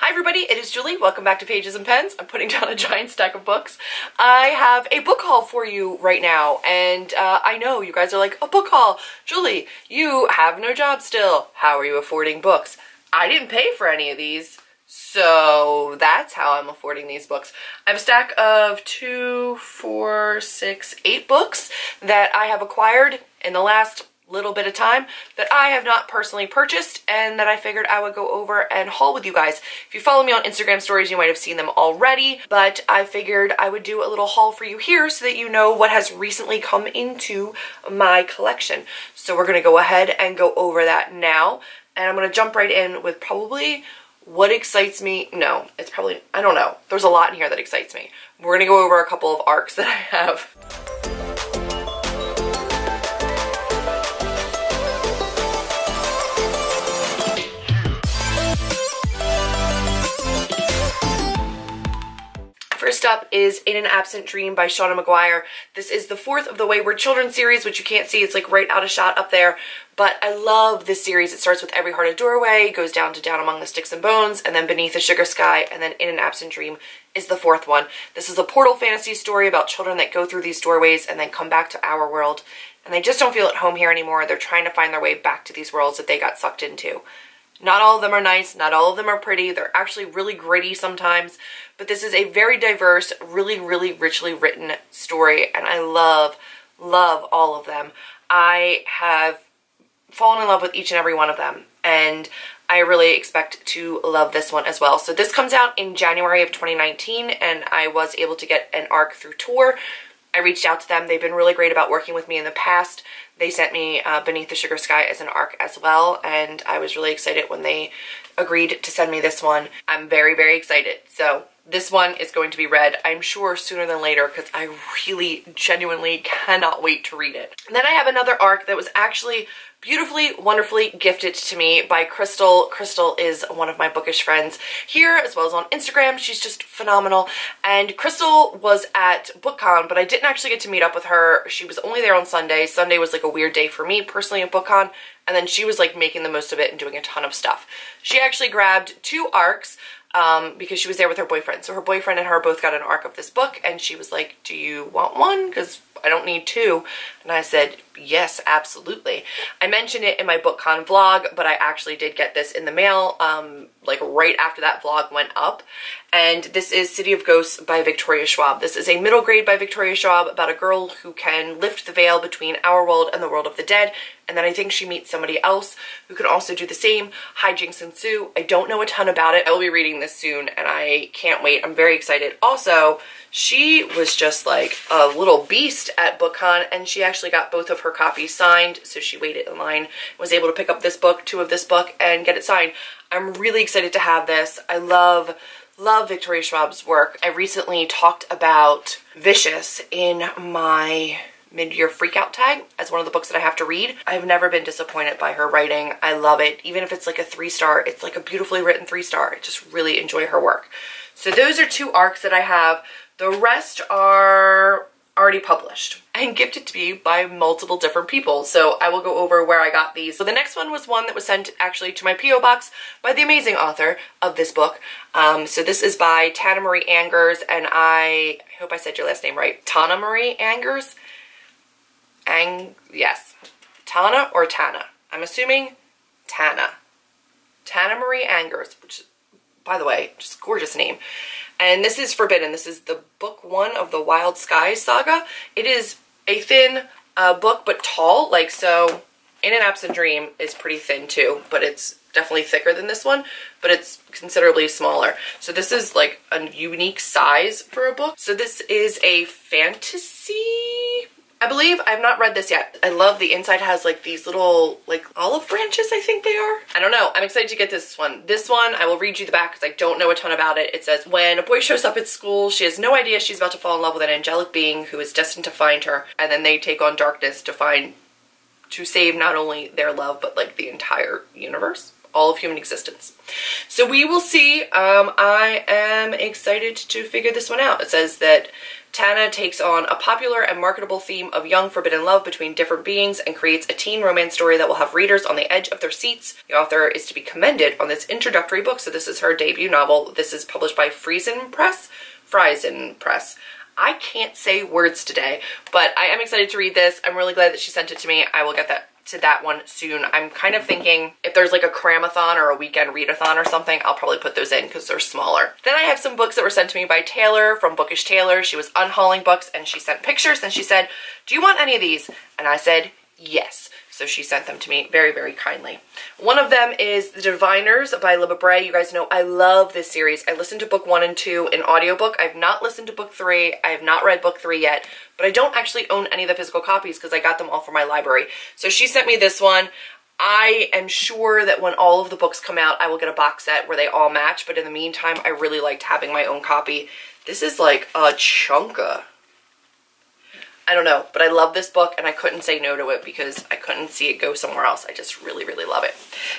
Hi everybody, it is Julie. Welcome back to Pages and Pens. I'm putting down a giant stack of books. I have a book haul for you right now, and I know you guys are like, a book haul? Julie, you have no job still. How are you affording books? I didn't pay for any of these, so that's how I'm affording these books. I have a stack of 2, 4, 6, 8 books that I have acquired in the last little bit of time that I have not personally purchased and that I figured I would go over and haul with you guys. If you follow me on Instagram stories, you might have seen them already, but I figured I would do a little haul for you here so that you know what has recently come into my collection. So we're gonna go ahead and go over that now, and I'm gonna jump right in with probably what excites me. No, it's probably, I don't know. There's a lot in here that excites me. We're gonna go over a couple of arcs that I have. First up is In an Absent Dream by Shauna McGuire. This is the 4th of the Wayward Children series, which you can't see, it's like right out of shot up there. But I love this series. It starts with Every Heart a Doorway, goes down to Down Among the Sticks and Bones, and then Beneath a Sugar Sky, and then In an Absent Dream is the 4th one. This is a portal fantasy story about children that go through these doorways and then come back to our world. And they just don't feel at home here anymore. They're trying to find their way back to these worlds that they got sucked into. Not all of them are nice, not all of them are pretty, they're actually really gritty sometimes, but this is a very diverse, really richly written story, and I love all of them. I have fallen in love with each and every one of them, and I really expect to love this one as well. So this comes out in January of 2019, and I was able to get an ARC through Tor. I reached out to them. They've been really great about working with me in the past. They sent me Beneath the Sugar Sky as an ARC as well, and I was really excited when they agreed to send me this one. I'm very excited. So this one is going to be read, I'm sure, sooner than later, because I really genuinely cannot wait to read it. And then I have another ARC that was actually beautifully, wonderfully gifted to me by Crystal. Crystal is one of my bookish friends here, as well as on Instagram. She's just phenomenal. And Crystal was at BookCon, but I didn't actually get to meet up with her. She was only there on Sunday. Sunday was like a weird day for me personally at BookCon, and then she was like making the most of it and doing a ton of stuff. She actually grabbed 2 ARCs because she was there with her boyfriend. So her boyfriend and her both got an ARC of this book, and she was like, do you want one? Because I don't need 2. And I said, yes, absolutely. I mentioned it in my BookCon vlog, but I actually did get this in the mail, like right after that vlog went up. And this is City of Ghosts by Victoria Schwab. This is a middle grade by Victoria Schwab about a girl who can lift the veil between our world and the world of the dead. And then I think she meets somebody else who can also do the same. Hijinks ensue. I don't know a ton about it. I will be reading this soon, and I can't wait. I'm very excited. Also, she was just like a little beast at BookCon, and she actually got both of her copies signed, so she waited in line, was able to pick up this book, 2 of this book, and get it signed. I'm really excited to have this. I love Victoria Schwab's work. I recently talked about Vicious in my mid-year freakout tag as one of the books that I have to read. I've never been disappointed by her writing. I love it. Even if it's like a 3-star, it's like a beautifully written 3-star. I just really enjoy her work. So those are 2 ARCs that I have. The rest are already published and gifted to me by multiple different people. So I will go over where I got these. So the next one was one that was sent actually to my P.O. box by the amazing author of this book. So this is by Tana Marie Angers, and I hope I said your last name right. Tana Marie Angers? Yes. Tana or Tana? I'm assuming Tana. Tana Marie Angers, which, by the way, just gorgeous name. And this is Forbidden. This is the book 1 of the Wild Skies saga. It is a thin book, but tall. Like, so In an Absent Dream is pretty thin too, but it's definitely thicker than this one, but it's considerably smaller. So this is like a unique size for a book. So this is a fantasy, I believe. I have not read this yet. I love the inside has like these little like olive branches, I think they are. I don't know. I'm excited to get this one. This one, I will read you the back because I don't know a ton about it. It says, when a boy shows up at school, she has no idea she's about to fall in love with an angelic being who is destined to find her, and then they take on darkness to save not only their love, but like the entire universe. all of human existence. So we will see. I am excited to figure this one out. It says that Tana takes on a popular and marketable theme of young forbidden love between different beings and creates a teen romance story that will have readers on the edge of their seats. The author is to be commended on this introductory book, so this is her debut novel. This is published by Friesen Press. I can't say words today, but I am excited to read this. I'm really glad that she sent it to me. I will get to that one soon. I'm kind of thinking if there's like a cramathon or a weekend readathon or something, I'll probably put those in because they're smaller. Then I have some books that were sent to me by Taylor from Bookish Taylor. She was unhauling books and she sent pictures and she said, "Do you want any of these?" And I said, yes. So she sent them to me very, very kindly. One of them is The Diviners by Libba Bray. You guys know I love this series. I listened to book 1 and 2 in audiobook. I've not listened to book 3. I have not read book 3 yet, but I don't actually own any of the physical copies because I got them all from my library. So she sent me this one. I am sure that when all of the books come out, I will get a box set where they all match, but in the meantime, I really liked having my own copy. This is like a chunka. I don't know, but I love this book and I couldn't say no to it because I couldn't see it go somewhere else. I just really, really love it.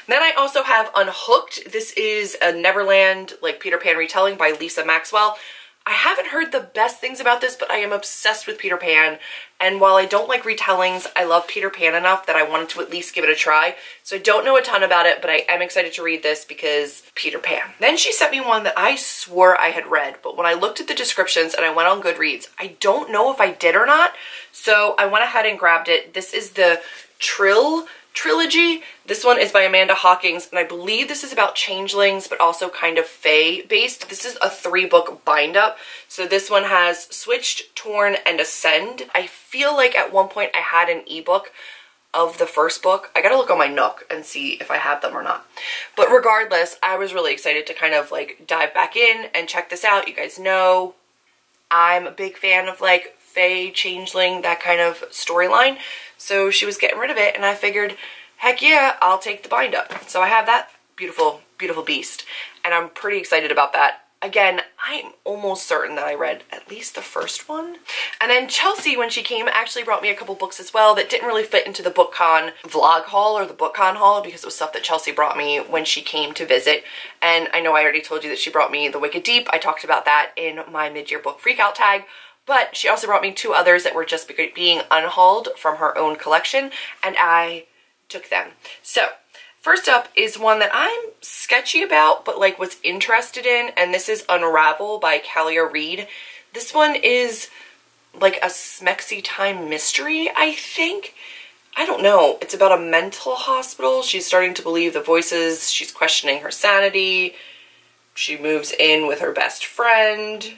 And then I also have Unhooked. This is a Neverland, like Peter Pan retelling by Lisa Maxwell. I haven't heard the best things about this, but I am obsessed with Peter Pan. And while I don't like retellings, I love Peter Pan enough that I wanted to at least give it a try. So I don't know a ton about it, but I am excited to read this because Peter Pan. Then she sent me one that I swore I had read, but when I looked at the descriptions and I went on Goodreads, I don't know if I did or not. So I went ahead and grabbed it. This is the Trill Trilogy. This one is by Amanda Hawkins, and I believe this is about changelings, but also kind of fae based. This is a 3-book bind up. So this one has Switched, Torn, and Ascend. I feel like at one point I had an ebook of the first book. I gotta look on my Nook and see if I have them or not. But regardless, I was really excited to kind of like dive back in and check this out. You guys know I'm a big fan of like fae, changeling, that kind of storyline. So she was getting rid of it and I figured, heck yeah, I'll take the bind up. So I have that beautiful, beautiful beast and I'm pretty excited about that. Again, I'm almost certain that I read at least the first one. And then Chelsea, when she came, actually brought me a couple books as well that didn't really fit into the BookCon vlog haul or the BookCon haul because it was stuff that Chelsea brought me when she came to visit. And I know I already told you that she brought me The Wicked Deep. I talked about that in my mid-year book freakout tag. But she also brought me 2 others that were just being unhauled from her own collection, and I took them. So, first up is one that I'm sketchy about, but like was interested in, and this is Unravel by Kalia Reed. This one is like a smexy time mystery, I think. I don't know. It's about a mental hospital. She's starting to believe the voices. She's questioning her sanity. She moves in with her best friend.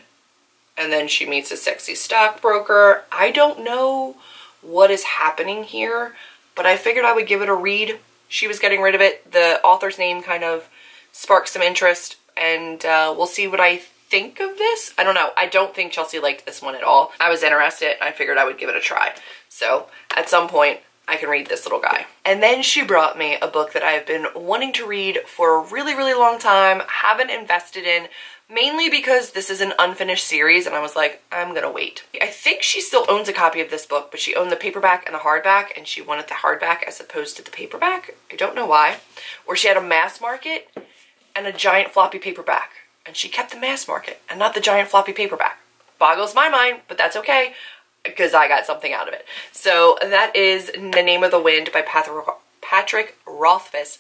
And then she meets a sexy stockbroker. I don't know what is happening here, but I figured I would give it a read. She was getting rid of it. The author's name kind of sparked some interest, and we'll see what I think of this. I don't know. I don't think Chelsea liked this one at all. I was interested. I figured I would give it a try. So at some point, I can read this little guy. And then she brought me a book that I've been wanting to read for a really, really long time, haven't invested in, mainly because this is an unfinished series and I was like, I'm gonna wait. I think she still owns a copy of this book, but she owned the paperback and the hardback and she wanted the hardback as opposed to the paperback. I don't know why. Or she had a mass market and a giant floppy paperback and she kept the mass market and not the giant floppy paperback. Boggles my mind, but that's okay because I got something out of it. So that is The Name of the Wind by Patrick Rothfuss.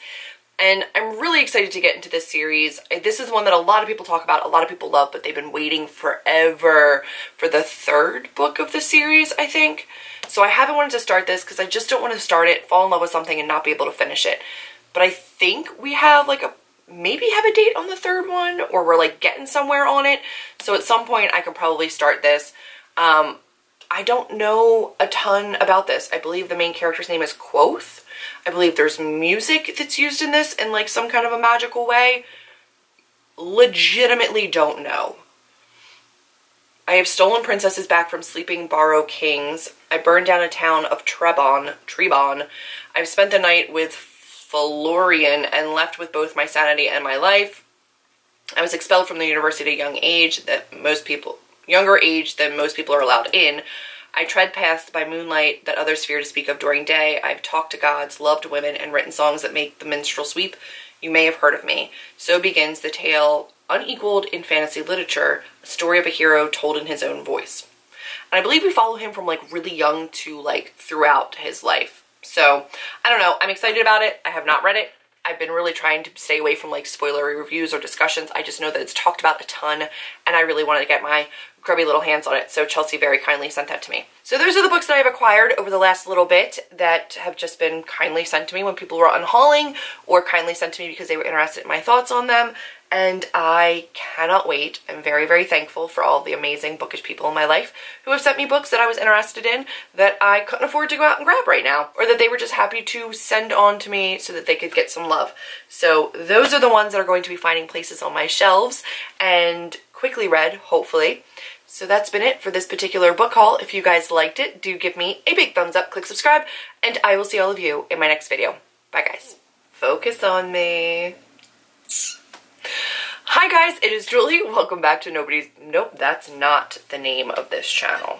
And I'm really excited to get into this series. This is one that a lot of people talk about, a lot of people love, but they've been waiting forever for the 3rd book of the series, I think. So I haven't wanted to start this because I just don't want to start it, fall in love with something, and not be able to finish it. But I think we have like maybe have a date on the 3rd one, or we're like getting somewhere on it. So at some point I can probably start this. I don't know a ton about this. I believe the main character's name is Quoth. I believe there's music that's used in this in like some kind of a magical way. Legitimately don't know. I have stolen princesses back from sleeping borrow kings. I burned down a town of Trebon. I've spent the night with Felurian and left with both my sanity and my life. I was expelled from the university at a younger age than most people are allowed in. I tread paths by moonlight that others fear to speak of during day. I've talked to gods, loved women, and written songs that make the minstrels weep. you may have heard of me. So begins the tale unequaled in fantasy literature, a story of a hero told in his own voice. And I believe we follow him from like really young to like throughout his life. So I don't know, I'm excited about it. I have not read it. I've been really trying to stay away from like spoilery reviews or discussions. I just know that it's talked about a ton and I really wanted to get my grubby little hands on it. So Chelsea very kindly sent that to me. So those are the books that I've acquired over the last little bit that have just been kindly sent to me when people were unhauling, or kindly sent to me because they were interested in my thoughts on them. And I cannot wait. I'm very, very thankful for all the amazing bookish people in my life who have sent me books that I was interested in that I couldn't afford to go out and grab right now, or that they were just happy to send on to me so that they could get some love. So those are the ones that are going to be finding places on my shelves and quickly read, hopefully. So that's been it for this particular book haul. If you guys liked it, do give me a big thumbs up, click subscribe, and I will see all of you in my next video. Bye guys. Focus on me. Hi guys, it is Julie. Welcome back to Nope, that's not the name of this channel.